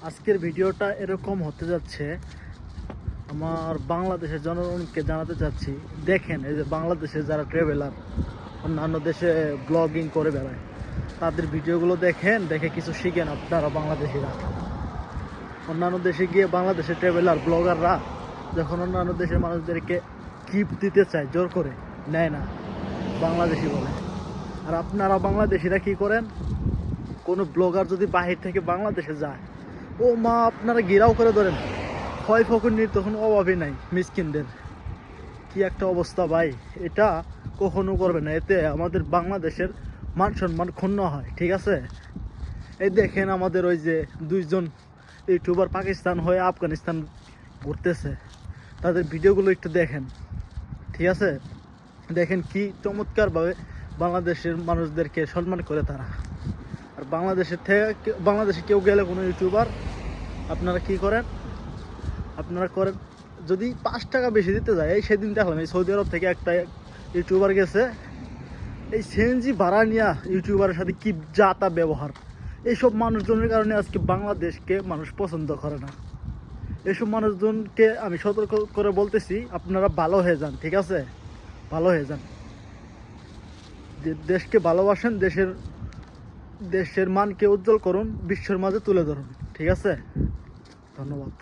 আজকের ভিডিওটা এরকম হতে যাচ্ছে, আমার বাংলাদেশের জনগণকে জানাতে চাচ্ছি, দেখেন এই যে বাংলাদেশে যারা ট্রাভেলার অন্যান্য দেশে ব্লগিং করে বেড়ায়, তাদের ভিডিওগুলো দেখেন, দেখে কিছু শিখেন আপনারা বাংলাদেশিরা। অন্যান্য দেশে গিয়ে বাংলাদেশের ট্রাভেলার ব্লগাররা যখন অন্যান্য দেশের মানুষদেরকে গিফট দিতে চায়, জোর করে নেয় না, বাংলাদেশি বলে। আর আপনারা বাংলাদেশিরা কি করেন, কোনো ব্লগার যদি বাহির থেকে বাংলাদেশে যায়, ও মা আপনারা ঘেরাও করে ধরেন, ক্ষয় ফকুন্নির তখন অভাবই নাই মিসকিনদের। কি একটা অবস্থা ভাই, এটা কখনো করবে না, এতে আমাদের বাংলাদেশের মান সম্মান ক্ষুণ্ণ হয়, ঠিক আছে? এই দেখেন আমাদের ওই যে দুইজন ইউটিউবার পাকিস্তান হয়ে আফগানিস্তান ঘুরতেছে, তাদের ভিডিওগুলো একটু দেখেন, ঠিক আছে? দেখেন কি চমৎকারভাবে বাংলাদেশের মানুষদেরকে সম্মান করে তারা। আর বাংলাদেশে কেউ গেলে কোনো ইউটিউবার, আপনারা কি করেন, আপনারা করেন যদি 5 টাকা বেশি দিতে যায়। এই সেদিন দেখলাম এই সৌদি আরব থেকে একটা ইউটিউবার গেছে, এই সিএনজি ভাড়া নিয়ে ইউটিউবারের সাথে কি যা তা ব্যবহার। এইসব মানুষজনের কারণে আজকে বাংলাদেশকে মানুষ পছন্দ করে না। এইসব মানুষজনকে আমি সতর্ক করে বলতেছি, আপনারা ভালো হয়ে যান, ঠিক আছে? ভালো হয়ে যান, দেশকে ভালোবাসেন, দেশের মানকে উজ্জ্বল করুন, বিশ্বের মাঝে তুলে ধরুন, ঠিক আছে? ধন্যবাদ।